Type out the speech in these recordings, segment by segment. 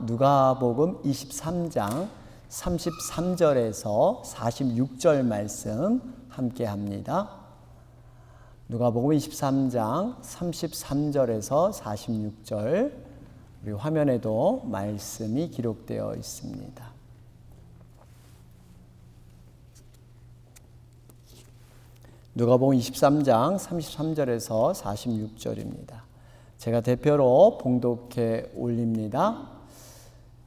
누가복음 23장 33절에서 46절 말씀 함께 합니다. 누가복음 23장 33절에서 46절, 우리 화면에도 말씀이 기록되어 있습니다. 누가복음 23장 33절에서 46절입니다. 제가 대표로 봉독해 올립니다.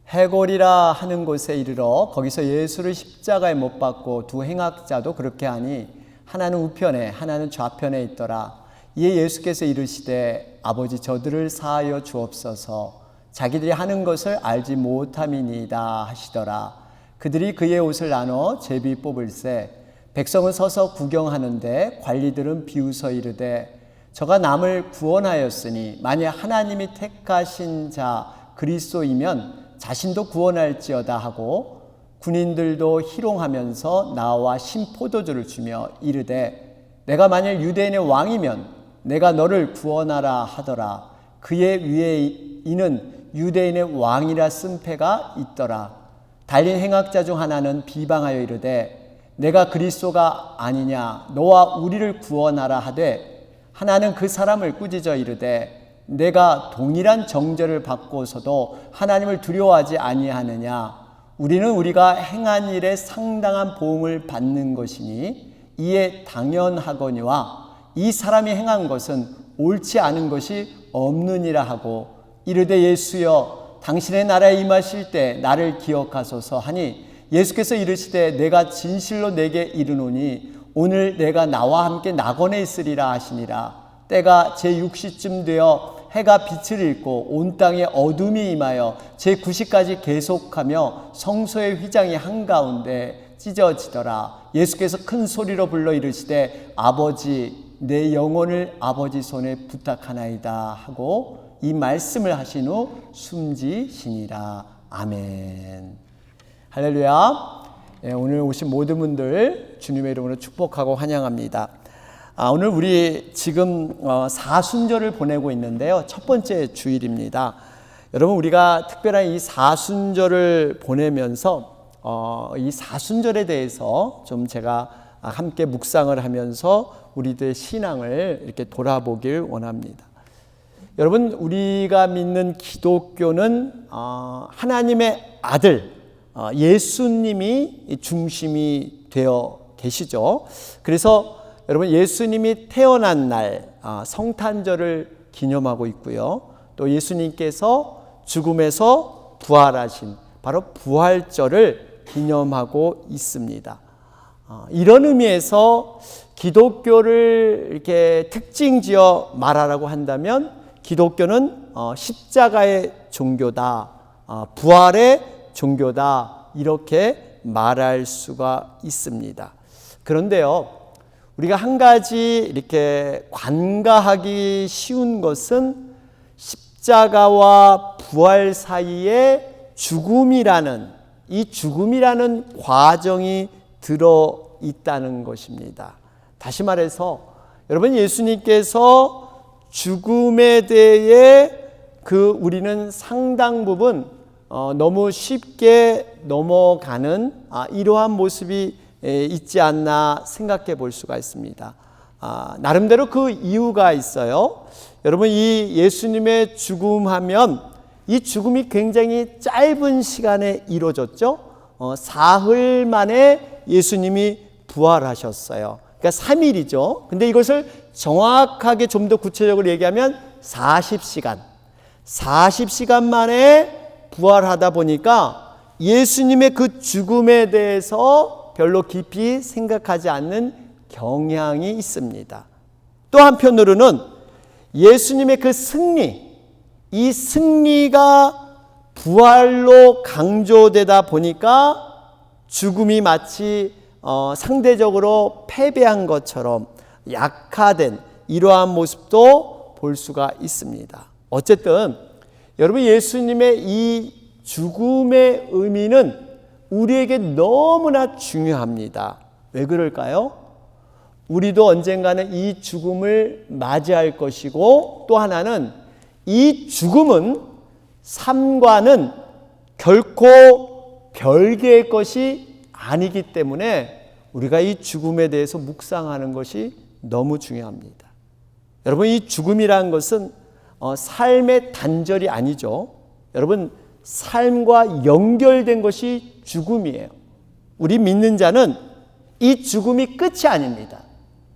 해골이라 하는 곳에 이르러 거기서 예수를 십자가에 못 박고 두 행악자도 그렇게 하니 하나는 우편에 하나는 좌편에 있더라. 이에 예수께서 이르시되 아버지 저들을 사하여 주옵소서, 자기들이 하는 것을 알지 못함이니이다 하시더라. 그들이 그의 옷을 나눠 제비 뽑을새 백성은 서서 구경하는데 관리들은 비웃어 이르되 저가 남을 구원하였으니 만약 하나님이 택하신 자 그리스도이면 자신도 구원할지어다 하고, 군인들도 희롱하면서 나와 신포도주를 주며 이르되 내가 만일 유대인의 왕이면 내가 너를 구원하라 하더라. 그의 위에 이는 유대인의 왕이라 쓴 패가 있더라. 달린 행악자 중 하나는 비방하여 이르되 내가 그리스도가 아니냐 너와 우리를 구원하라 하되, 하나는 그 사람을 꾸짖어 이르되 내가 동일한 정죄를 받고서도 하나님을 두려워하지 아니하느냐. 우리는 우리가 행한 일에 상당한 보응을 받는 것이니 이에 당연하거니와 이 사람이 행한 것은 옳지 않은 것이 없느니라 하고, 이르되 예수여 당신의 나라에 임하실 때 나를 기억하소서 하니, 예수께서 이르시되 내가 진실로 내게 이르노니 오늘 내가 나와 함께 낙원에 있으리라 하시니라. 때가 제6시쯤 되어 해가 빛을 잃고 온 땅에 어둠이 임하여 제9시까지 계속하며 성소의 휘장이 한가운데 찢어지더라. 예수께서 큰 소리로 불러 이르시되 아버지 내 영혼을 아버지 손에 부탁하나이다 하고 이 말씀을 하신 후 숨지시니라. 아멘. 할렐루야. 오늘 오신 모든 분들 주님의 이름으로 축복하고 환영합니다. 오늘 우리 지금 사순절을 보내고 있는데요, 첫 번째 주일입니다. 여러분, 우리가 특별한 이 사순절을 보내면서 이 사순절에 대해서 좀 제가 함께 묵상을 하면서 우리들의 신앙을 이렇게 돌아보길 원합니다. 여러분, 우리가 믿는 기독교는 하나님의 아들 예수님이 중심이 되어 계시죠. 그래서 여러분, 예수님이 태어난 날 성탄절을 기념하고 있고요. 또 예수님께서 죽음에서 부활하신 바로 부활절을 기념하고 있습니다. 이런 의미에서 기독교를 이렇게 특징지어 말하라고 한다면 기독교는 십자가의 종교다, 부활의 종교다, 이렇게 말할 수가 있습니다. 그런데요, 우리가 한 가지 이렇게 관가하기 쉬운 것은 십자가와 부활 사이에 죽음이라는 과정이 들어 있다는 것입니다. 다시 말해서 여러분, 예수님께서 죽음에 대해 우리는 상당 부분 너무 쉽게 넘어가는 이러한 모습이 있지 않나 생각해 볼 수가 있습니다. 나름대로 그 이유가 있어요. 여러분, 이 예수님의 죽음하면 이 죽음이 굉장히 짧은 시간에 이루어졌죠. 사흘 만에 예수님이 부활하셨어요. 그러니까 3일이죠. 근데 이것을 정확하게 좀 더 구체적으로 얘기하면 40시간 만에 부활하다 보니까 예수님의 그 죽음에 대해서 별로 깊이 생각하지 않는 경향이 있습니다. 또 한편으로는 예수님의 그 이 승리가 부활로 강조되다 보니까 죽음이 마치 상대적으로 패배한 것처럼 약화된 이러한 모습도 볼 수가 있습니다. 어쨌든 여러분, 예수님의 이 죽음의 의미는 우리에게 너무나 중요합니다. 왜 그럴까요? 우리도 언젠가는 이 죽음을 맞이할 것이고, 또 하나는 이 죽음은 삶과는 결코 별개의 것이 아니기 때문에 우리가 이 죽음에 대해서 묵상하는 것이 너무 중요합니다. 여러분, 이 죽음이라는 것은 삶의 단절이 아니죠. 여러분, 삶과 연결된 것이 죽음이에요. 우리 믿는 자는 이 죽음이 끝이 아닙니다.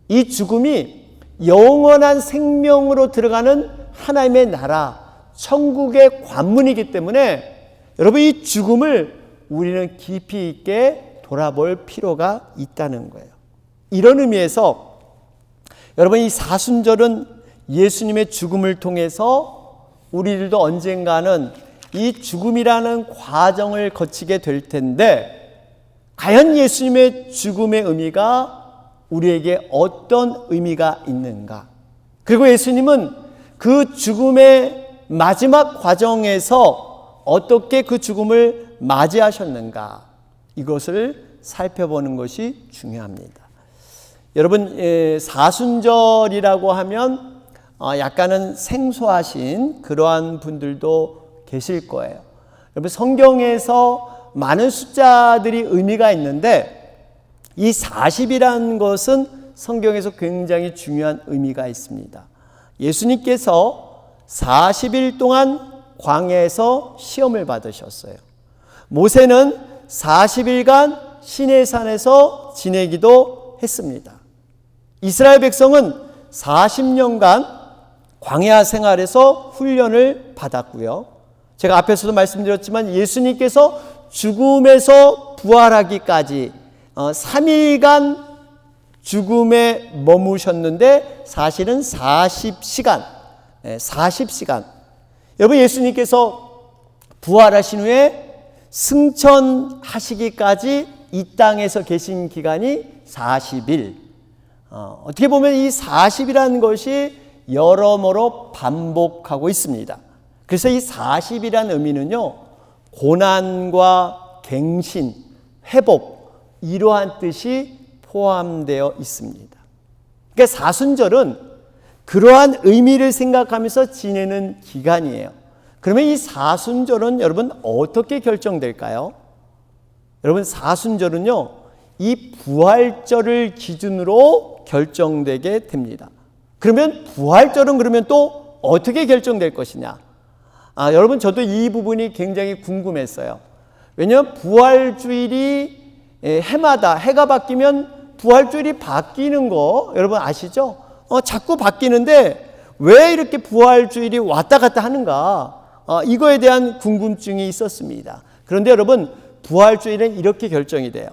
이 죽음이 영원한 생명으로 들어가는 하나님의 나라, 천국의 관문이기 때문에 여러분, 이 죽음을 우리는 깊이 있게 돌아볼 필요가 있다는 거예요. 이런 의미에서 여러분, 이 사순절은 예수님의 죽음을 통해서 우리들도 언젠가는 이 죽음이라는 과정을 거치게 될 텐데, 과연 예수님의 죽음의 의미가 우리에게 어떤 의미가 있는가? 그리고 예수님은 그 죽음의 마지막 과정에서 어떻게 그 죽음을 맞이하셨는가? 이것을 살펴보는 것이 중요합니다. 여러분, 사순절이라고 하면 약간은 생소하신 그러한 분들도 계실 거예요. 여러분, 성경에서 많은 숫자들이 의미가 있는데 이 40이라는 것은 성경에서 굉장히 중요한 의미가 있습니다. 예수님께서 40일 동안 광야에서 시험을 받으셨어요. 모세는 40일간 시내산에서 지내기도 했습니다. 이스라엘 백성은 40년간 광야 생활에서 훈련을 받았고요. 제가 앞에서도 말씀드렸지만 예수님께서 죽음에서 부활하기까지 3일간 죽음에 머무셨는데 사실은 40시간. 여러분, 예수님께서 부활하신 후에 승천하시기까지 이 땅에서 계신 기간이 40일. 어떻게 보면 이 40이라는 것이 여러모로 반복하고 있습니다. 그래서 이 40이라는 의미는요, 고난과 갱신, 회복, 이러한 뜻이 포함되어 있습니다. 그러니까 사순절은 그러한 의미를 생각하면서 지내는 기간이에요. 그러면 이 사순절은 여러분 어떻게 결정될까요? 여러분, 사순절은요, 이 부활절을 기준으로 결정되게 됩니다. 그러면 부활절은 그러면 또 어떻게 결정될 것이냐? 여러분, 저도 이 부분이 굉장히 궁금했어요. 왜냐하면 부활주일이 해마다 해가 바뀌면 부활주일이 바뀌는 거 여러분 아시죠? 자꾸 바뀌는데 왜 이렇게 부활주일이 왔다 갔다 하는가? 이거에 대한 궁금증이 있었습니다. 그런데 여러분, 부활주일은 이렇게 결정이 돼요.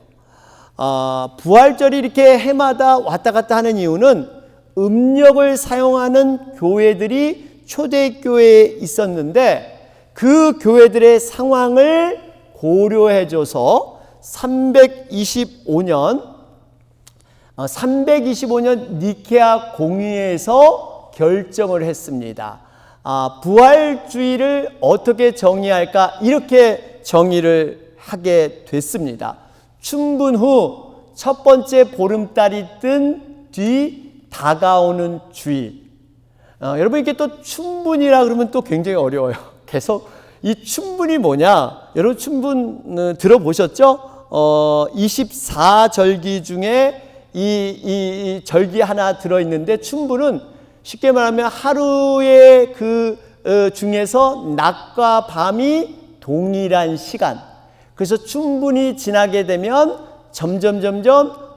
부활절이 이렇게 해마다 왔다 갔다 하는 이유는 음력을 사용하는 교회들이 초대교회에 있었는데 그 교회들의 상황을 고려해줘서 325년 니케아 공의회에서 결정을 했습니다. 부활주의를 어떻게 정의할까? 이렇게 정의를 하게 됐습니다. 춘분 후 첫 번째 보름달이 뜬 뒤 다가오는 주일. 여러분, 이게 또 춘분이라 그러면 또 굉장히 어려워요. 계속 이 춘분이 뭐냐? 여러분, 춘분 들어보셨죠? 24절기 중에 이 절기 하나 들어있는데, 춘분은 쉽게 말하면 하루의 그 중에서 낮과 밤이 동일한 시간. 그래서 춘분이 지나게 되면 점점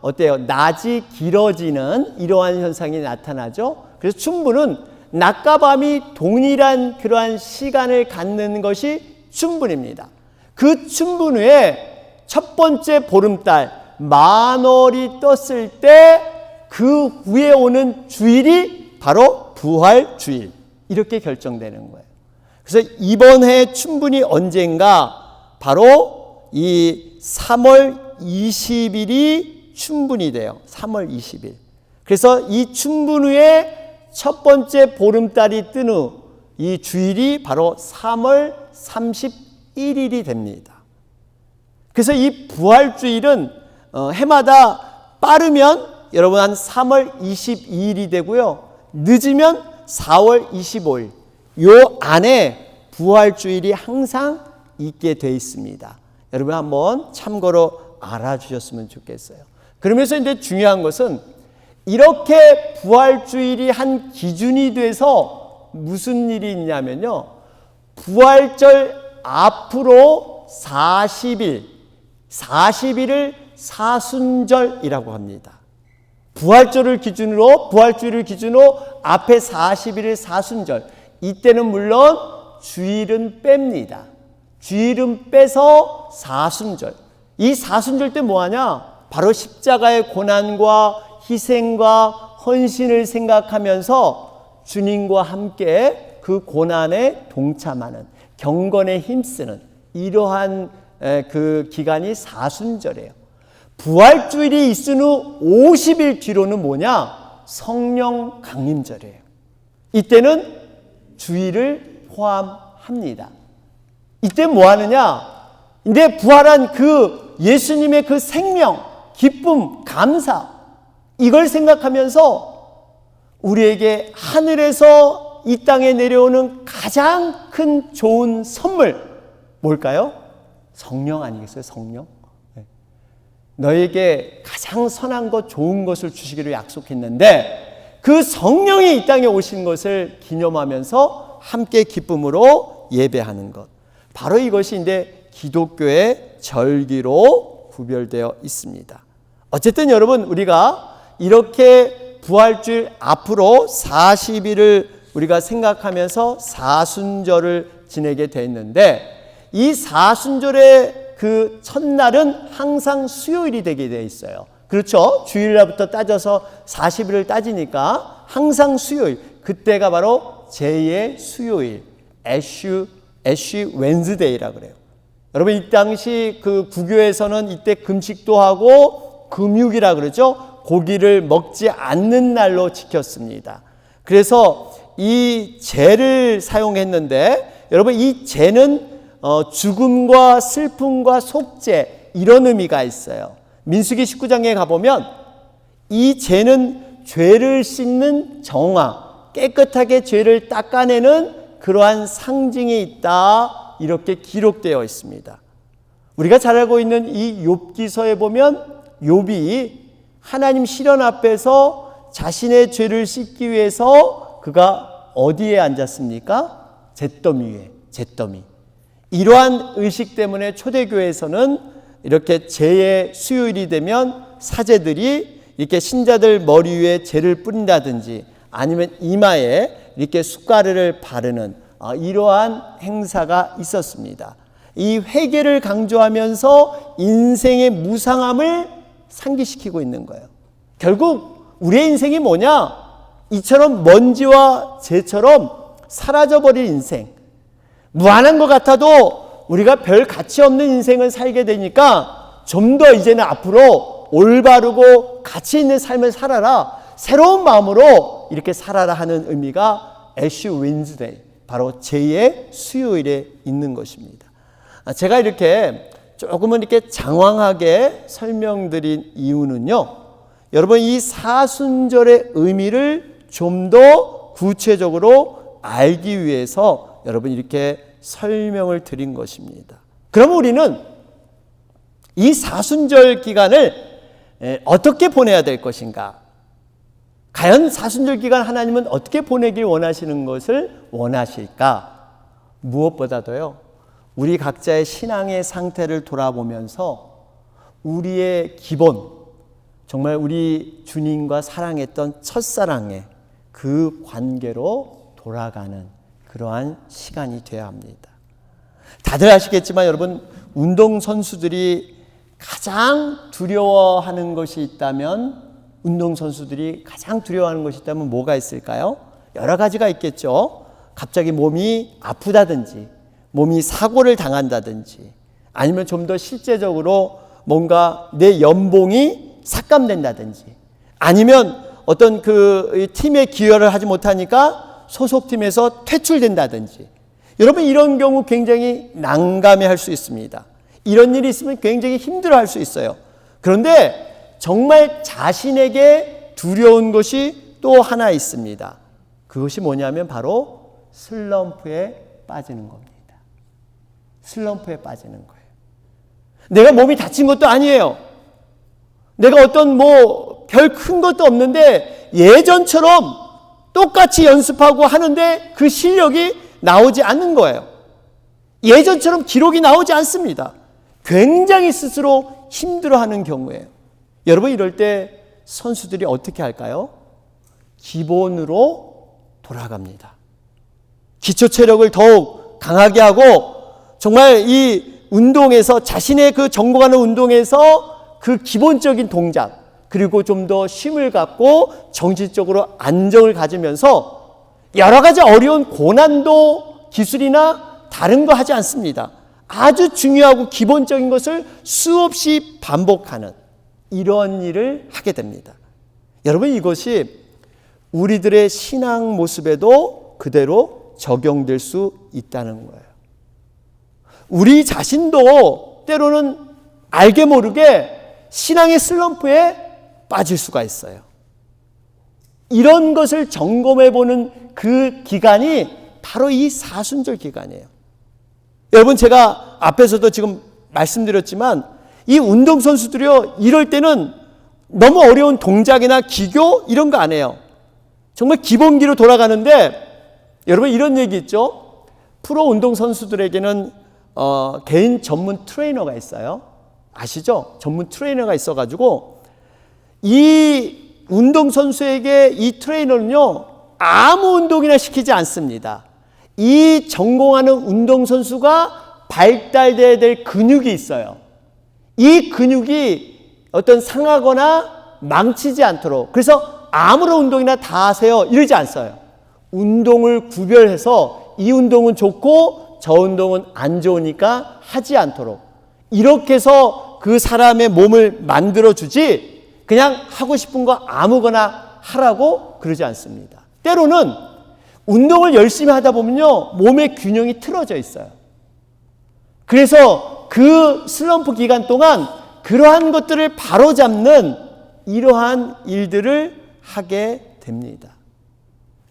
어때요? 낮이 길어지는 이러한 현상이 나타나죠. 그래서 춘분은 낮과 밤이 동일한 그러한 시간을 갖는 것이 춘분입니다. 그 춘분 후에 첫 번째 보름달 만월이 떴을 때 그 후에 오는 주일이 바로 부활주일, 이렇게 결정되는 거예요. 그래서 이번 해 춘분이 언젠가 바로 이 3월 20일이 춘분이 돼요. 3월 20일. 그래서 이 춘분 후에 첫 번째 보름달이 뜬 후 이 주일이 바로 3월 31일이 됩니다. 그래서 이 부활주일은 해마다 빠르면 여러분 한 3월 22일이 되고요. 늦으면 4월 25일. 요 안에 부활주일이 항상 있게 돼 있습니다. 여러분 한번 참고로 알아주셨으면 좋겠어요. 그러면서 이제 중요한 것은 이렇게 부활주일이 한 기준이 돼서 무슨 일이 있냐면요. 부활절 앞으로 40일을 사순절이라고 합니다. 부활주일을 기준으로 앞에 40일을 사순절. 이때는 물론 주일은 뺍니다. 주일은 빼서 사순절. 이 사순절 때 뭐하냐? 바로 십자가의 고난과 희생과 헌신을 생각하면서 주님과 함께 그 고난에 동참하는, 경건에 힘쓰는 이러한 그 기간이 사순절이에요. 부활주일이 있은 후 50일 뒤로는 뭐냐? 성령 강림절이에요. 이때는 주일을 포함합니다. 이때 뭐 하느냐? 이제 부활한 그 예수님의 그 생명, 기쁨, 감사, 이걸 생각하면서 우리에게 하늘에서 이 땅에 내려오는 가장 큰 좋은 선물, 뭘까요? 성령 아니겠어요? 성령? 너에게 가장 선한 것, 좋은 것을 주시기로 약속했는데 그 성령이 이 땅에 오신 것을 기념하면서 함께 기쁨으로 예배하는 것. 바로 이것이 이제 기독교의 절기로 구별되어 있습니다. 어쨌든 여러분, 우리가 이렇게 부활주일 앞으로 40일을 우리가 생각하면서 사순절을 지내게 됐는데, 이 사순절의 그 첫날은 항상 수요일이 되게 되어 있어요. 그렇죠? 주일날부터 따져서 40일을 따지니까 항상 수요일, 그때가 바로 제2의 수요일, 애쉬 웬즈데이라고 그래요. 여러분, 이 당시 그 구교에서는 이때 금식도 하고 금육이라 그러죠. 고기를 먹지 않는 날로 지켰습니다. 그래서 이 제를 사용했는데, 여러분, 이 제는 죽음과 슬픔과 속죄, 이런 의미가 있어요. 민수기 19장에 가보면 이 제는 죄를 씻는 정화, 깨끗하게 죄를 닦아내는 그러한 상징이 있다, 이렇게 기록되어 있습니다. 우리가 잘 알고 있는 이 욥기서에 보면 욥이 하나님 시련 앞에서 자신의 죄를 씻기 위해서 그가 어디에 앉았습니까? 잿더미 위에, 잿더미. 이러한 의식 때문에 초대교회에서는 이렇게 제의 수요일이 되면 사제들이 이렇게 신자들 머리 위에 제를 뿌린다든지 아니면 이마에 이렇게 숟가락을 바르는 이러한 행사가 있었습니다. 이 회개를 강조하면서 인생의 무상함을 상기시키고 있는 거예요. 결국 우리의 인생이 뭐냐? 이처럼 먼지와 재처럼 사라져버릴 인생, 무한한 것 같아도 우리가 별 가치 없는 인생을 살게 되니까 좀 더 이제는 앞으로 올바르고 가치 있는 삶을 살아라, 새로운 마음으로 이렇게 살아라 하는 의미가 애쉬 윈즈데이, 바로 제2의 수요일에 있는 것입니다. 제가 이렇게 조금은 이렇게 장황하게 설명드린 이유는요, 여러분 이 사순절의 의미를 좀 더 구체적으로 알기 위해서 여러분 이렇게 설명을 드린 것입니다. 그럼 우리는 이 사순절 기간을 어떻게 보내야 될 것인가? 과연 사순절 기간 하나님은 어떻게 보내길 원하시는 것을 원하실까? 무엇보다도요, 우리 각자의 신앙의 상태를 돌아보면서 우리의 기본, 정말 우리 주님과 사랑했던 첫사랑의 그 관계로 돌아가는 그러한 시간이 되어야 합니다. 다들 아시겠지만 여러분, 운동선수들이 가장 두려워하는 것이 있다면, 운동선수들이 가장 두려워하는 것이 있다면 뭐가 있을까요? 여러 가지가 있겠죠. 갑자기 몸이 아프다든지, 몸이 사고를 당한다든지, 아니면 좀 더 실제적으로 뭔가 내 연봉이 삭감된다든지, 아니면 어떤 그 팀에 기여를 하지 못하니까 소속팀에서 퇴출된다든지. 여러분, 이런 경우 굉장히 난감해할 수 있습니다. 이런 일이 있으면 굉장히 힘들어할 수 있어요. 그런데 정말 자신에게 두려운 것이 또 하나 있습니다. 그것이 뭐냐면 바로 슬럼프에 빠지는 겁니다. 슬럼프에 빠지는 거예요. 내가 몸이 다친 것도 아니에요. 내가 어떤 별 큰 것도 없는데 예전처럼 똑같이 연습하고 하는데 그 실력이 나오지 않는 거예요. 예전처럼 기록이 나오지 않습니다. 굉장히 스스로 힘들어하는 경우예요. 여러분, 이럴 때 선수들이 어떻게 할까요? 기본으로 돌아갑니다. 기초 체력을 더욱 강하게 하고 정말 이 운동에서 자신의 그 전공하는 운동에서 그 기본적인 동작 그리고 좀 더 쉼을 갖고 정신적으로 안정을 가지면서 여러 가지 어려운 고난도 기술이나 다른 거 하지 않습니다. 아주 중요하고 기본적인 것을 수없이 반복하는 이런 일을 하게 됩니다. 여러분, 이것이 우리들의 신앙 모습에도 그대로 적용될 수 있다는 거예요. 우리 자신도 때로는 알게 모르게 신앙의 슬럼프에 빠질 수가 있어요. 이런 것을 점검해 보는 그 기간이 바로 이 사순절 기간이에요. 여러분, 제가 앞에서도 지금 말씀드렸지만 이 운동선수들이요, 이럴 때는 너무 어려운 동작이나 기교 이런 거 안 해요. 정말 기본기로 돌아가는데, 여러분 이런 얘기 있죠. 프로 운동선수들에게는 개인 전문 트레이너가 있어요. 아시죠? 전문 트레이너가 있어가지고 이 운동선수에게 이 트레이너는요, 아무 운동이나 시키지 않습니다. 이 전공하는 운동선수가 발달돼야 될 근육이 있어요. 이 근육이 어떤 상하거나 망치지 않도록, 그래서 아무런 운동이나 다 하세요 이러지 않어요. 운동을 구별해서 이 운동은 좋고 저 운동은 안 좋으니까 하지 않도록 이렇게 해서 그 사람의 몸을 만들어주지 그냥 하고 싶은 거 아무거나 하라고 그러지 않습니다. 때로는 운동을 열심히 하다 보면요, 몸의 균형이 틀어져 있어요. 그래서 그 슬럼프 기간 동안 그러한 것들을 바로잡는 이러한 일들을 하게 됩니다.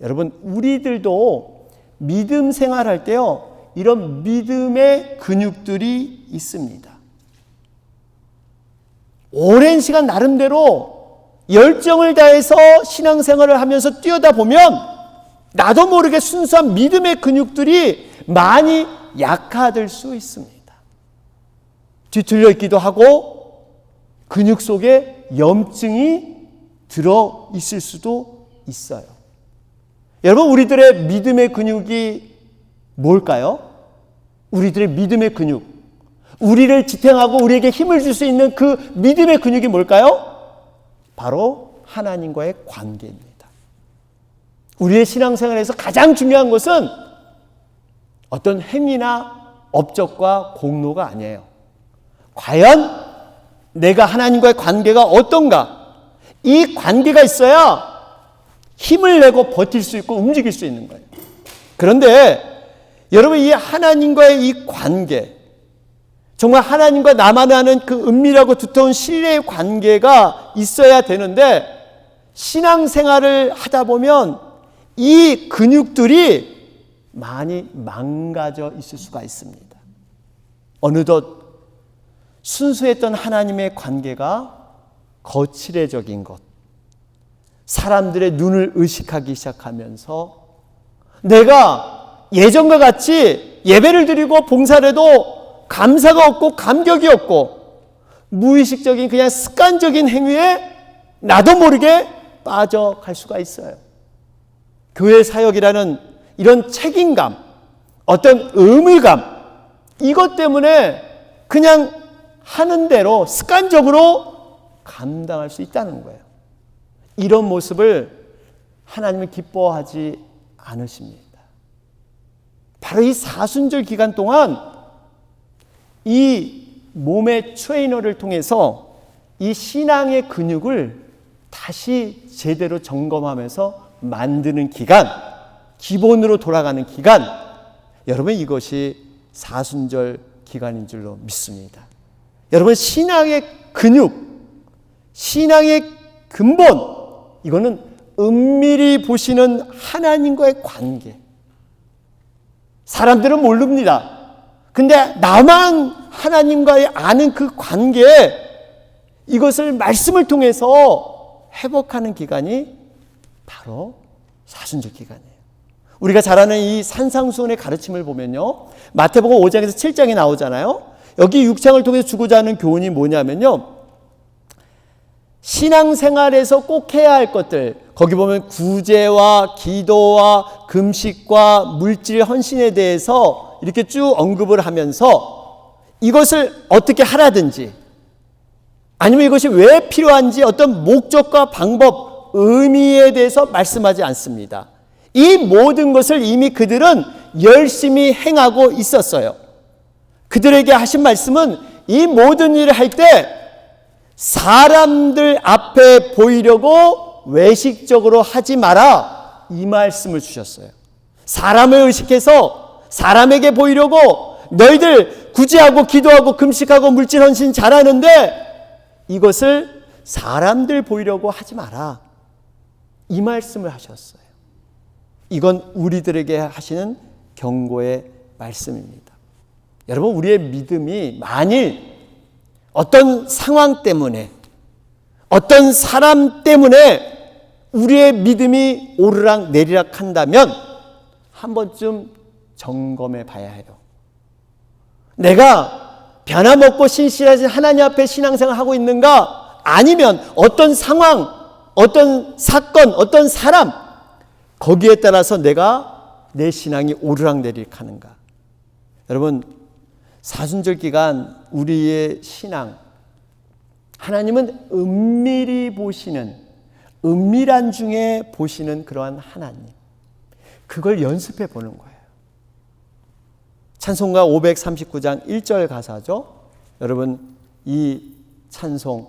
여러분, 우리들도 믿음 생활할 때요, 이런 믿음의 근육들이 있습니다. 오랜 시간 나름대로 열정을 다해서 신앙생활을 하면서 뛰어다 보면 나도 모르게 순수한 믿음의 근육들이 많이 약화될 수 있습니다. 뒤틀려 있기도 하고 근육 속에 염증이 들어 있을 수도 있어요. 여러분, 우리들의 믿음의 근육이 뭘까요? 우리들의 믿음의 근육, 우리를 지탱하고 우리에게 힘을 줄 수 있는 그 믿음의 근육이 뭘까요? 바로 하나님과의 관계입니다. 우리의 신앙생활에서 가장 중요한 것은 어떤 행위나 업적과 공로가 아니에요. 과연 내가 하나님과의 관계가 어떤가? 이 관계가 있어야 힘을 내고 버틸 수 있고 움직일 수 있는 거예요. 그런데 여러분, 이 하나님과의 이 관계, 정말 하나님과 나만 아는 그 은밀하고 두터운 신뢰의 관계가 있어야 되는데 신앙생활을 하다 보면 이 근육들이 많이 망가져 있을 수가 있습니다. 어느덧 순수했던 하나님의 관계가 거칠해적인 것, 사람들의 눈을 의식하기 시작하면서 내가 예전과 같이 예배를 드리고 봉사를 해도 감사가 없고 감격이 없고 무의식적인 그냥 습관적인 행위에 나도 모르게 빠져갈 수가 있어요. 교회 사역이라는 이런 책임감, 어떤 의무감, 이것 때문에 그냥 하는 대로 습관적으로 감당할 수 있다는 거예요. 이런 모습을 하나님은 기뻐하지 않으십니다. 바로 이 사순절 기간 동안 이 몸의 트레이너를 통해서 이 신앙의 근육을 다시 제대로 점검하면서 만드는 기간, 기본으로 돌아가는 기간, 여러분 이것이 사순절 기간인 줄로 믿습니다. 여러분, 신앙의 근육, 신앙의 근본, 이거는 은밀히 보시는 하나님과의 관계. 사람들은 모릅니다. 근데 나만 하나님과의 아는 그 관계, 이것을 말씀을 통해서 회복하는 기간이 바로 사순절 기간이에요. 우리가 잘 아는 이 산상수훈의 가르침을 보면요, 마태복음 5장에서 7장에 나오잖아요. 여기 6장을 통해서 주고자 하는 교훈이 뭐냐면요, 신앙생활에서 꼭 해야 할 것들, 거기 보면 구제와 기도와 금식과 물질 헌신에 대해서 이렇게 쭉 언급을 하면서 이것을 어떻게 하라든지, 아니면 이것이 왜 필요한지 어떤 목적과 방법, 의미에 대해서 말씀하지 않습니다. 이 모든 것을 이미 그들은 열심히 행하고 있었어요. 그들에게 하신 말씀은 이 모든 일을 할 때 사람들 앞에 보이려고 외식적으로 하지 마라, 이 말씀을 주셨어요. 사람을 의식해서 사람에게 보이려고 너희들 구제하고 기도하고 금식하고 물질 헌신 잘하는데 이것을 사람들 보이려고 하지 마라, 이 말씀을 하셨어요. 이건 우리들에게 하시는 경고의 말씀입니다. 여러분, 우리의 믿음이 만일 어떤 상황 때문에, 어떤 사람 때문에 우리의 믿음이 오르락 내리락 한다면 한 번쯤 점검해 봐야 해요. 내가 변함없고 신실하신 하나님 앞에 신앙생활을 하고 있는가? 아니면 어떤 상황, 어떤 사건, 어떤 사람, 거기에 따라서 내가 내 신앙이 오르락내리락 하는가? 여러분, 사순절 기간 우리의 신앙, 하나님은 은밀히 보시는, 은밀한 중에 보시는 그러한 하나님, 그걸 연습해 보는 거예요. 찬송가 539장 1절 가사죠. 여러분, 이 찬송,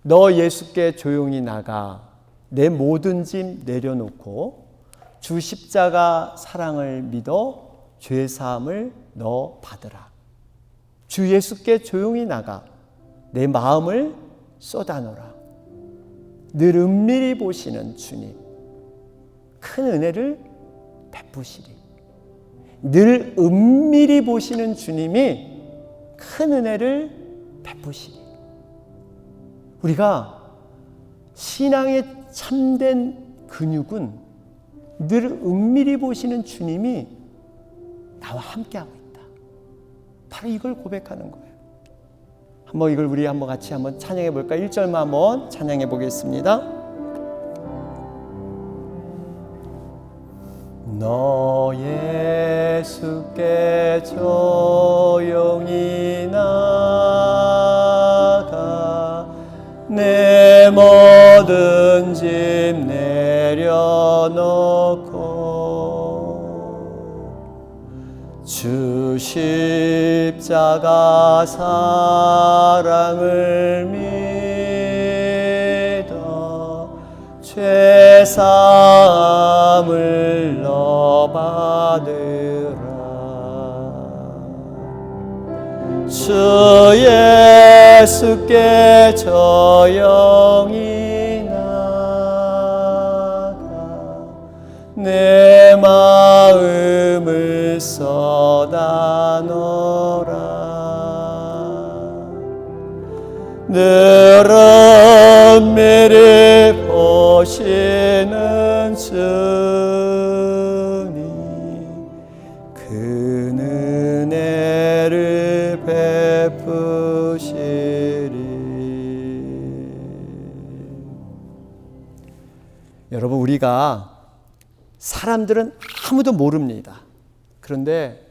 너 예수께 조용히 나가 내 모든 짐 내려놓고 주 십자가 사랑을 믿어 죄사함을 너 받으라. 주 예수께 조용히 나가 내 마음을 쏟아놓으라. 늘 은밀히 보시는 주님, 큰 은혜를 베푸시리. 늘 은밀히 보시는 주님이 큰 은혜를 베푸시리. 우리가 신앙의 참된 근육은 늘 은밀히 보시는 주님이 나와 함께하고 있다. 바로 이걸 고백하는 거예요. 한번 이걸 우리 한번 같이 한번 찬양해 볼까? 1절만 한번 찬양해 보겠습니다. 너 예수께 조용히 나가 내 모든 짐 내려놓고 주 십자가 사랑을 믿어 죄사함을 너 받으라. 주 예수께 조용히 나가 내 마음을 쏟아놓으라. 늘 은밀히 보시는 주님, 그 은혜를 베푸시리. 여러분, 우리가 사람들은 아무도 모릅니다. 그런데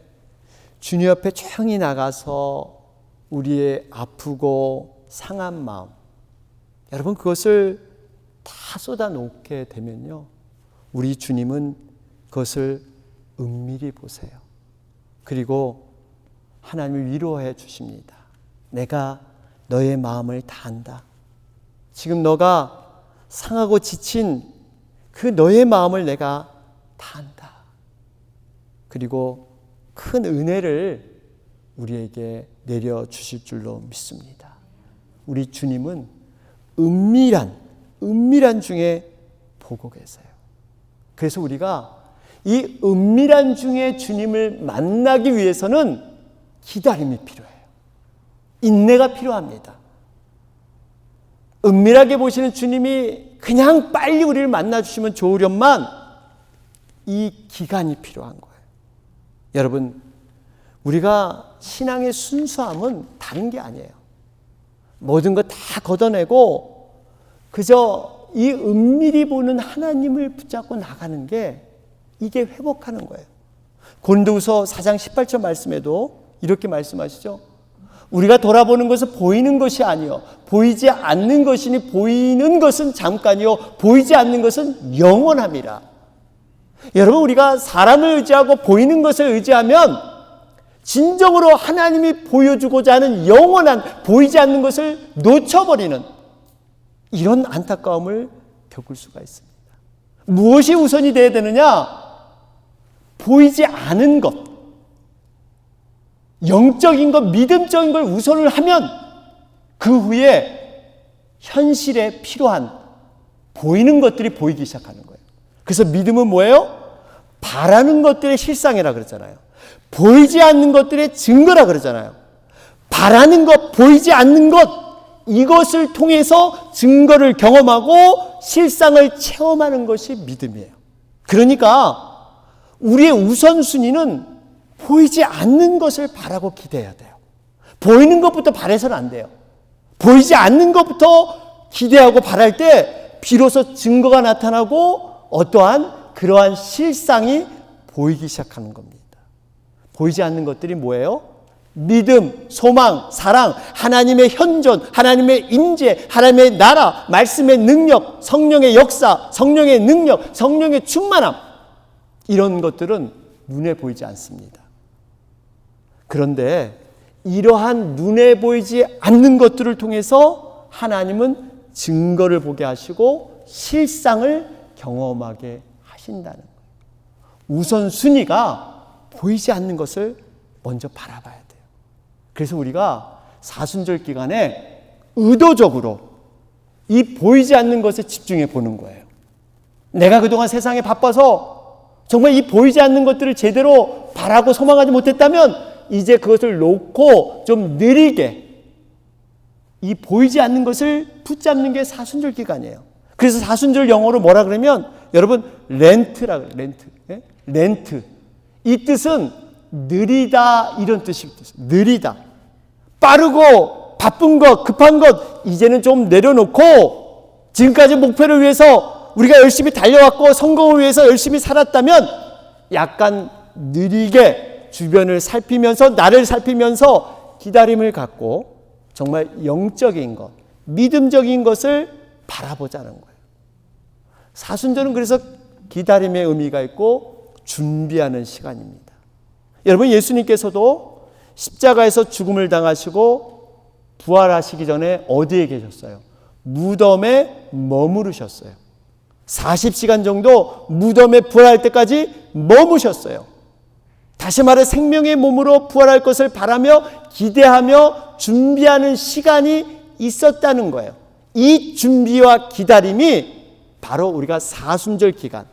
주님 옆에 조용히 나가서 우리의 아프고 상한 마음, 여러분, 그것을 다 쏟아놓게 되면요, 우리 주님은 그것을 은밀히 보세요. 그리고 하나님을 위로해 주십니다. 내가 너의 마음을 다 안다. 지금 너가 상하고 지친 그 너의 마음을 내가 다 안다. 그리고 큰 은혜를 우리에게 내려주실 줄로 믿습니다. 우리 주님은 은밀한 중에 보고 계세요. 그래서 우리가 이 은밀한 중에 주님을 만나기 위해서는 기다림이 필요해요. 인내가 필요합니다. 은밀하게 보시는 주님이 그냥 빨리 우리를 만나주시면 좋으련만 이 기간이 필요한 거예요. 여러분, 우리가 신앙의 순수함은 다른 게 아니에요. 모든 거 다 걷어내고 그저 이 은밀히 보는 하나님을 붙잡고 나가는 게 이게 회복하는 거예요. 고린도후서 4장 18절 말씀에도 이렇게 말씀하시죠. 우리가 돌아보는 것은 보이는 것이 아니요 보이지 않는 것이니 보이는 것은 잠깐이요 보이지 않는 것은 영원함이라. 여러분, 우리가 사람을 의지하고 보이는 것을 의지하면 진정으로 하나님이 보여주고자 하는 영원한 보이지 않는 것을 놓쳐버리는 이런 안타까움을 겪을 수가 있습니다. 무엇이 우선이 되어야 되느냐? 보이지 않은 것, 영적인 것, 믿음적인 걸 우선을 하면 그 후에 현실에 필요한 보이는 것들이 보이기 시작하는 거예요. 그래서 믿음은 뭐예요? 바라는 것들의 실상이라 그랬잖아요. 보이지 않는 것들의 증거라 그러잖아요. 바라는 것, 보이지 않는 것, 이것을 통해서 증거를 경험하고 실상을 체험하는 것이 믿음이에요. 그러니까 우리의 우선순위는 보이지 않는 것을 바라고 기대해야 돼요. 보이는 것부터 바라서는 안 돼요. 보이지 않는 것부터 기대하고 바랄 때 비로소 증거가 나타나고 어떠한 그러한 실상이 보이기 시작하는 겁니다. 보이지 않는 것들이 뭐예요? 믿음, 소망, 사랑, 하나님의 현존, 하나님의 임재, 하나님의 나라, 말씀의 능력, 성령의 역사, 성령의 능력, 성령의 충만함, 이런 것들은 눈에 보이지 않습니다. 그런데 이러한 눈에 보이지 않는 것들을 통해서 하나님은 증거를 보게 하시고 실상을 경험하게 하신다는 거예요. 우선순위가 보이지 않는 것을 먼저 바라봐야 돼요. 그래서 우리가 사순절 기간에 의도적으로 이 보이지 않는 것에 집중해 보는 거예요. 내가 그동안 세상에 바빠서 정말 이 보이지 않는 것들을 제대로 바라고 소망하지 못했다면 이제 그것을 놓고 좀 느리게 이 보이지 않는 것을 붙잡는 게 사순절 기간이에요. 그래서 사순절 영어로 뭐라 그러면 여러분 렌트라 그래요. 렌트. 예? 렌트. 이 뜻은 느리다 이런 뜻이 있어요. 느리다. 빠르고 바쁜 것, 급한 것 이제는 좀 내려놓고 지금까지 목표를 위해서 우리가 열심히 달려왔고 성공을 위해서 열심히 살았다면 약간 느리게 주변을 살피면서 나를 살피면서 기다림을 갖고 정말 영적인 것, 믿음적인 것을 바라보자는 거예요. 사순절은 그래서 기다림의 의미가 있고 준비하는 시간입니다. 여러분, 예수님께서도 십자가에서 죽음을 당하시고 부활하시기 전에 어디에 계셨어요? 무덤에 머무르셨어요. 40시간 정도 무덤에 부활할 때까지 머무셨어요. 다시 말해 생명의 몸으로 부활할 것을 바라며 기대하며 준비하는 시간이 있었다는 거예요. 이 준비와 기다림이 바로 우리가 사순절 기간,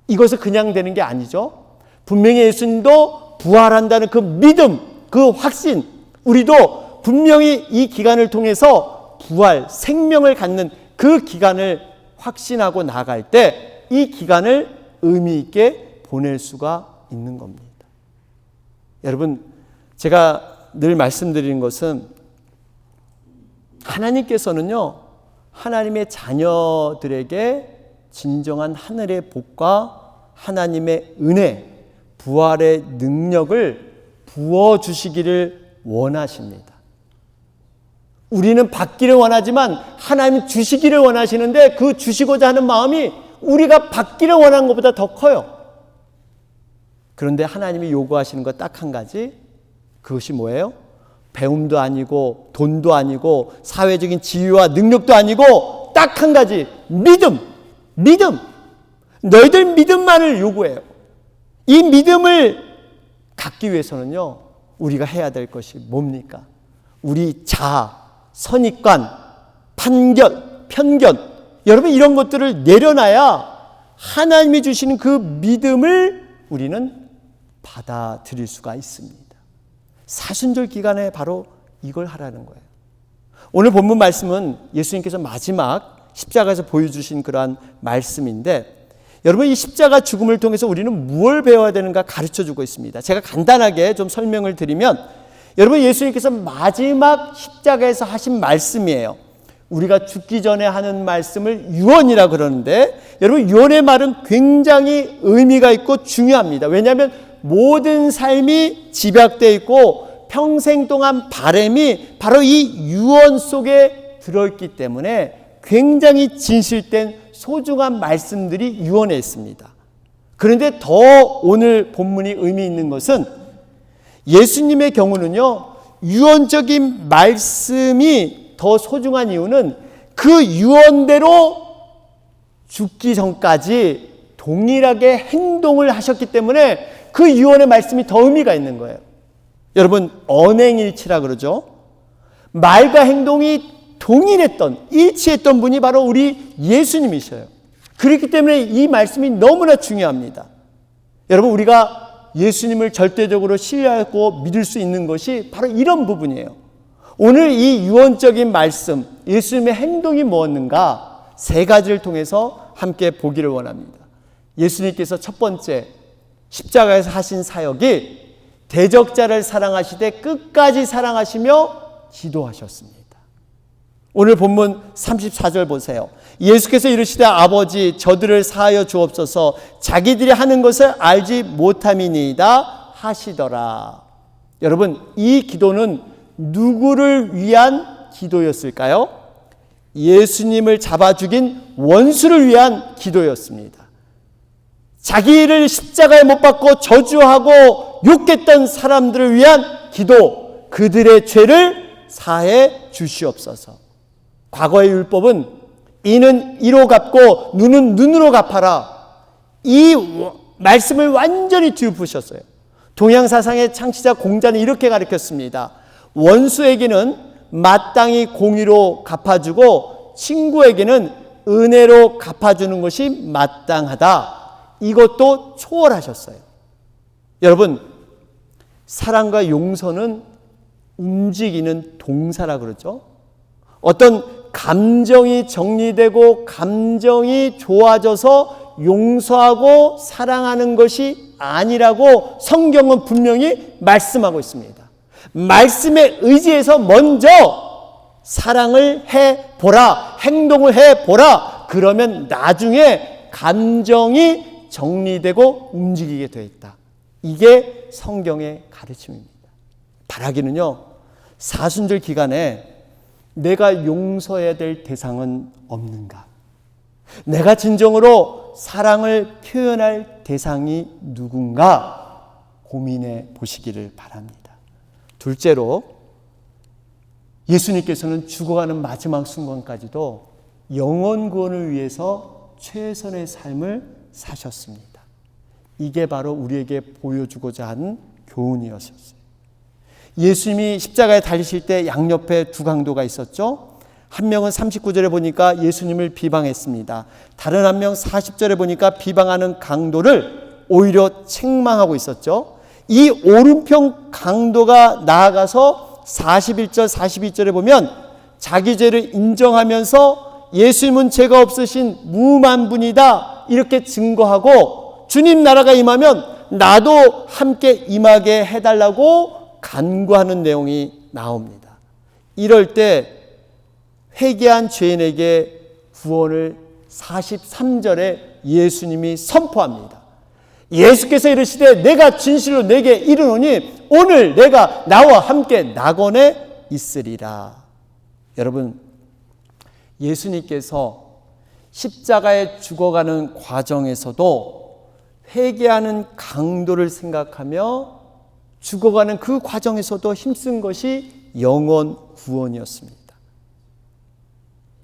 이것은 그냥 되는 게 아니죠. 분명히 예수님도 부활한다는 그 믿음, 그 확신, 우리도 분명히 이 기간을 통해서 부활, 생명을 갖는 그 기간을 확신하고 나아갈 때 이 기간을 의미 있게 보낼 수가 있는 겁니다. 여러분, 제가 늘 말씀드리는 것은 하나님께서는요, 하나님의 자녀들에게 진정한 하늘의 복과 하나님의 은혜, 부활의 능력을 부어주시기를 원하십니다. 우리는 받기를 원하지만 하나님 주시기를 원하시는데 그 주시고자 하는 마음이 우리가 받기를 원하는 것보다 더 커요. 그런데 하나님이 요구하시는 것 딱 한 가지, 그것이 뭐예요? 배움도 아니고 돈도 아니고 사회적인 지위와 능력도 아니고 딱 한 가지, 믿음. 너희들 믿음만을 요구해요. 이 믿음을 갖기 위해서는요, 우리가 해야 될 것이 뭡니까? 우리 자아, 선입관, 편견, 여러분 이런 것들을 내려놔야 하나님이 주시는 그 믿음을 우리는 받아들일 수가 있습니다. 사순절 기간에 바로 이걸 하라는 거예요. 오늘 본문 말씀은 예수님께서 마지막 십자가에서 보여주신 그러한 말씀인데, 여러분 이 십자가 죽음을 통해서 우리는 무엇을 배워야 되는가 가르쳐주고 있습니다. 제가 간단하게 좀 설명을 드리면, 여러분 예수님께서 마지막 십자가에서 하신 말씀이에요. 우리가 죽기 전에 하는 말씀을 유언이라 그러는데, 여러분 유언의 말은 굉장히 의미가 있고 중요합니다. 왜냐하면 모든 삶이 집약되어 있고 평생 동안 바람이 바로 이 유언 속에 들어있기 때문에 굉장히 진실된 소중한 말씀들이 유언에 있습니다. 그런데 더 오늘 본문이 의미 있는 것은, 예수님의 경우는요, 유언적인 말씀이 더 소중한 이유는 그 유언대로 죽기 전까지 동일하게 행동을 하셨기 때문에 그 유언의 말씀이 더 의미가 있는 거예요. 여러분 언행일치라 그러죠. 말과 행동이 동일했던, 일치했던 분이 바로 우리 예수님이셔요. 그렇기 때문에 이 말씀이 너무나 중요합니다. 여러분 우리가 예수님을 절대적으로 신뢰하고 믿을 수 있는 것이 바로 이런 부분이에요. 오늘 이 유언적인 말씀, 예수님의 행동이 무엇인가 세 가지를 통해서 함께 보기를 원합니다. 예수님께서 첫 번째 십자가에서 하신 사역이 대적자를 사랑하시되 끝까지 사랑하시며 기도하셨습니다. 오늘 본문 34절 보세요. 예수께서 이르시되 아버지 저들을 사하여 주옵소서 자기들이 하는 것을 알지 못함이니이다 하시더라. 여러분 이 기도는 누구를 위한 기도였을까요? 예수님을 잡아 죽인 원수를 위한 기도였습니다. 자기를 십자가에 못 박고 저주하고 욕했던 사람들을 위한 기도, 그들의 죄를 사해 주시옵소서. 과거의 율법은 이는 이로 갚고 눈은 눈으로 갚아라, 이 말씀을 완전히 뒤엎으셨어요. 동양사상의 창시자 공자는 이렇게 가르쳤습니다. 원수에게는 마땅히 공의로 갚아주고 친구에게는 은혜로 갚아주는 것이 마땅하다. 이것도 초월하셨어요. 여러분 사랑과 용서는 움직이는 동사라 그러죠. 어떤 감정이 정리되고 감정이 좋아져서 용서하고 사랑하는 것이 아니라고 성경은 분명히 말씀하고 있습니다. 말씀에 의지해서 먼저 사랑을 해보라, 행동을 해보라. 그러면 나중에 감정이 정리되고 움직이게 되어 있다. 이게 성경의 가르침입니다. 바라기는요, 사순절 기간에 내가 용서해야 될 대상은 없는가? 내가 진정으로 사랑을 표현할 대상이 누군가 고민해 보시기를 바랍니다. 둘째로 예수님께서는 죽어가는 마지막 순간까지도 영혼 구원을 위해서 최선의 삶을 사셨습니다. 이게 바로 우리에게 보여주고자 하는 교훈이었어요. 예수님이 십자가에 달리실 때 양옆에 두 강도가 있었죠. 한 명은 39절에 보니까 예수님을 비방했습니다. 다른 한 명 40절에 보니까 비방하는 강도를 오히려 책망하고 있었죠. 이 오른편 강도가 나아가서 41절 42절에 보면 자기 죄를 인정하면서 예수님은 죄가 없으신 무음한 분이다 이렇게 증거하고, 주님 나라가 임하면 나도 함께 임하게 해달라고 간구하는 내용이 나옵니다. 이럴 때 회개한 죄인에게 구원을 43절에 예수님이 선포합니다. 예수께서 이르시되 내가 진실로 내게 이르노니 오늘 내가 나와 함께 낙원에 있으리라. 여러분 예수님께서 십자가에 죽어가는 과정에서도 회개하는 강도를 생각하며 죽어가는 그 과정에서도 힘쓴 것이 영혼 구원이었습니다.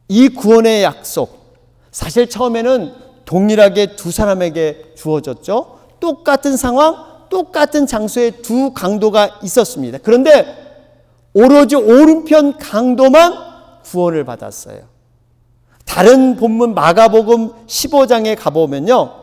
이 구원의 약속, 사실 처음에는 동일하게 두 사람에게 주어졌죠. 똑같은 상황, 똑같은 장소에 두 강도가 있었습니다. 그런데 오로지 오른편 강도만 구원을 받았어요. 다른 본문 마가복음 15장에 가보면요,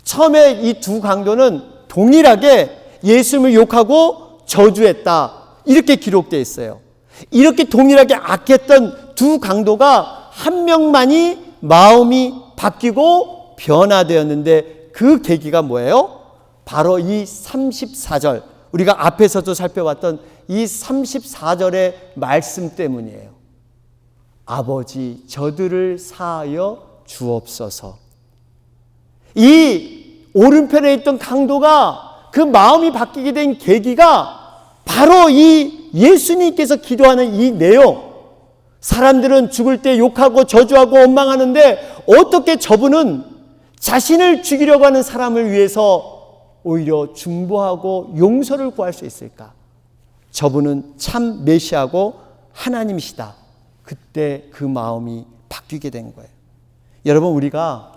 처음에 이 두 강도는 동일하게 예수님을 욕하고 저주했다. 이렇게 기록되어 있어요. 이렇게 동일하게 악했던 두 강도가 한 명만이 마음이 바뀌고 변화되었는데 그 계기가 뭐예요? 바로 이 34절, 우리가 앞에서도 살펴봤던 이 34절의 말씀 때문이에요. 아버지, 저들을 사하여 주옵소서. 이 오른편에 있던 강도가 그 마음이 바뀌게 된 계기가 바로 이 예수님께서 기도하는 이 내용. 사람들은 죽을 때 욕하고 저주하고 원망하는데 어떻게 저분은 자신을 죽이려고 하는 사람을 위해서 오히려 중보하고 용서를 구할 수 있을까? 저분은 참 메시아고 하나님이시다. 그때 그 마음이 바뀌게 된 거예요. 여러분, 우리가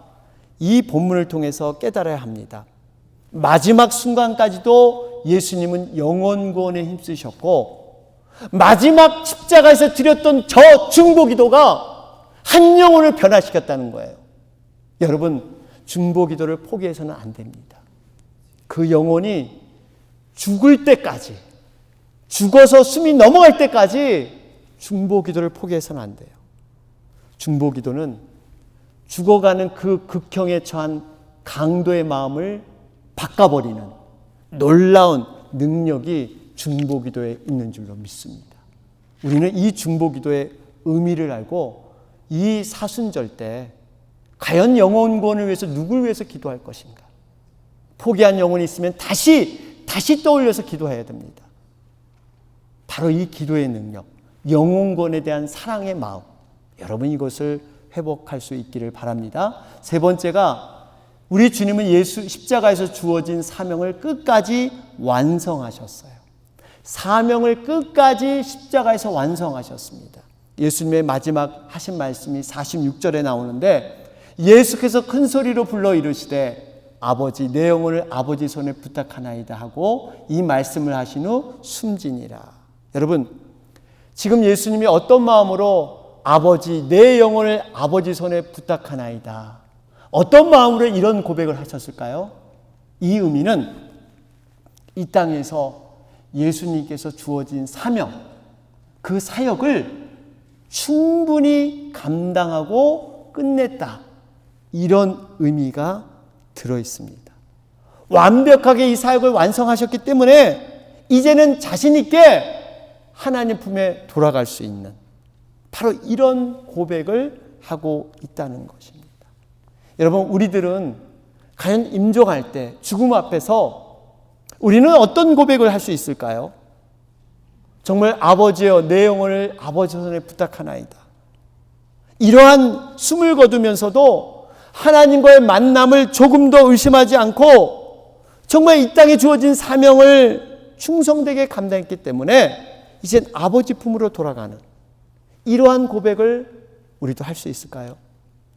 이 본문을 통해서 깨달아야 합니다. 마지막 순간까지도 예수님은 영혼 구원에 힘쓰셨고, 마지막 십자가에서 드렸던 저 중보기도가 한 영혼을 변화시켰다는 거예요. 여러분, 중보기도를 포기해서는 안 됩니다. 그 영혼이 죽을 때까지, 죽어서 숨이 넘어갈 때까지 중보기도를 포기해서는 안 돼요. 중보기도는 죽어가는 그 극형에 처한 강도의 마음을 바꿔버리는 놀라운 능력이 중보기도에 있는 줄로 믿습니다. 우리는 이 중보기도의 의미를 알고 이 사순절 때 과연 영혼 구원을 위해서 누굴 위해서 기도할 것인가? 포기한 영혼이 있으면 다시 떠올려서 기도해야 됩니다. 바로 이 기도의 능력, 영혼 구원에 대한 사랑의 마음, 여러분 이것을 회복할 수 있기를 바랍니다. 세 번째가 우리 주님은 예수 십자가에서 주어진 사명을 끝까지 완성하셨어요. 사명을 끝까지 십자가에서 완성하셨습니다. 예수님의 마지막 하신 말씀이 46절에 나오는데 예수께서 큰 소리로 불러 이르시되 아버지 내 영혼을 아버지 손에 부탁하나이다 하고 이 말씀을 하신 후 숨지니라. 여러분, 지금 예수님이 어떤 마음으로 아버지 내 영혼을 아버지 손에 부탁하나이다, 어떤 마음으로 이런 고백을 하셨을까요? 이 의미는 이 땅에서 예수님께서 주어진 사명, 그 사역을 충분히 감당하고 끝냈다, 이런 의미가 들어있습니다. 완벽하게 이 사역을 완성하셨기 때문에 이제는 자신 있게 하나님 품에 돌아갈 수 있는 바로 이런 고백을 하고 있다는 것입니다. 여러분, 우리들은 과연 임종할 때 죽음 앞에서 우리는 어떤 고백을 할 수 있을까요? 정말 아버지여 내 영혼을 아버지 손에 부탁하나이다, 이러한 숨을 거두면서도 하나님과의 만남을 조금 더 의심하지 않고 정말 이 땅에 주어진 사명을 충성되게 감당했기 때문에 이젠 아버지 품으로 돌아가는 이러한 고백을 우리도 할 수 있을까요?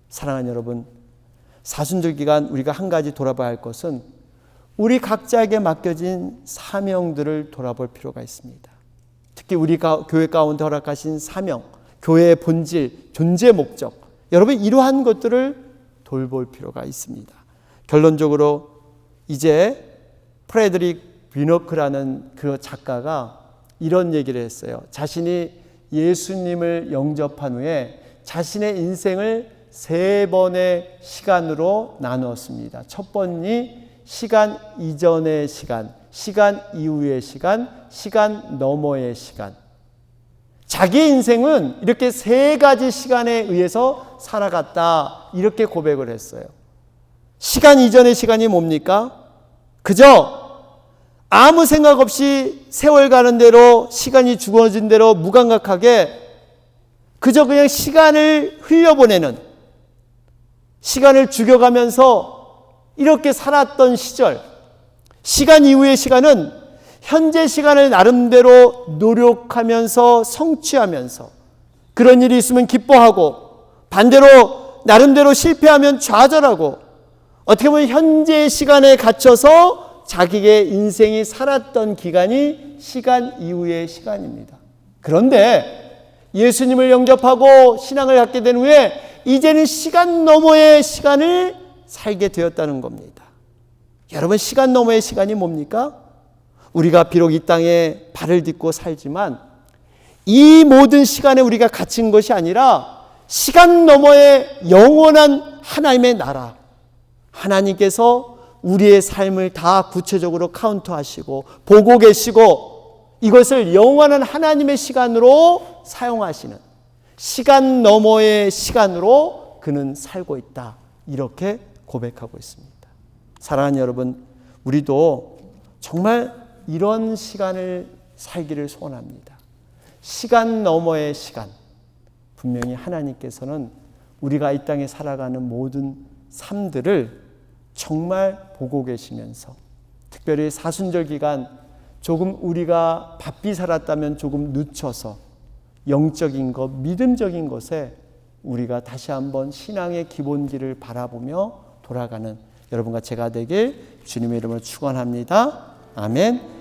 사랑하는 여러분, 사순절 기간 우리가 한 가지 돌아봐야 할 것은 우리 각자에게 맡겨진 사명들을 돌아볼 필요가 있습니다. 특히 우리 교회 가운데 허락하신 사명, 교회의 본질, 존재 목적, 여러분 이러한 것들을 돌볼 필요가 있습니다. 결론적으로 이제 프레드릭 위너크라는 그 작가가 이런 얘기를 했어요. 자신이 예수님을 영접한 후에 자신의 인생을 3번의 시간으로 나누었습니다. 첫 번이 시간 이전의 시간, 시간 이후의 시간, 시간 너머의 시간. 자기 인생은 이렇게 3가지 시간에 의해서 살아갔다, 이렇게 고백을 했어요. 시간 이전의 시간이 뭡니까? 그저 아무 생각 없이 세월 가는 대로, 시간이 주어진 대로 무감각하게 그저 그냥 시간을 흘려보내는, 시간을 죽여가면서 이렇게 살았던 시절. 시간 이후의 시간은 현재 시간을 나름대로 노력하면서 성취하면서 그런 일이 있으면 기뻐하고 반대로 나름대로 실패하면 좌절하고, 어떻게 보면 현재 시간에 갇혀서 자기의 인생이 살았던 기간이 시간 이후의 시간입니다. 그런데 예수님을 영접하고 신앙을 갖게 된 후에 이제는 시간 너머의 시간을 살게 되었다는 겁니다. 여러분, 시간 너머의 시간이 뭡니까? 우리가 비록 이 땅에 발을 딛고 살지만 이 모든 시간에 우리가 갇힌 것이 아니라 시간 너머의 영원한 하나님의 나라, 하나님께서 우리의 삶을 다 구체적으로 카운트하시고 보고 계시고 이것을 영원한 하나님의 시간으로 사용하시는, 시간 너머의 시간으로 그는 살고 있다, 이렇게 고백하고 있습니다. 사랑하는 여러분, 우리도 정말 이런 시간을 살기를 소원합니다. 시간 너머의 시간, 분명히 하나님께서는 우리가 이 땅에 살아가는 모든 삶들을 정말 보고 계시면서, 특별히 사순절 기간 조금 우리가 바삐 살았다면 조금 늦춰서 영적인 것, 믿음적인 것에 우리가 다시 한번 신앙의 기본기를 바라보며 돌아가는 여러분과 제가 되길 주님의 이름으로 축원합니다. 아멘.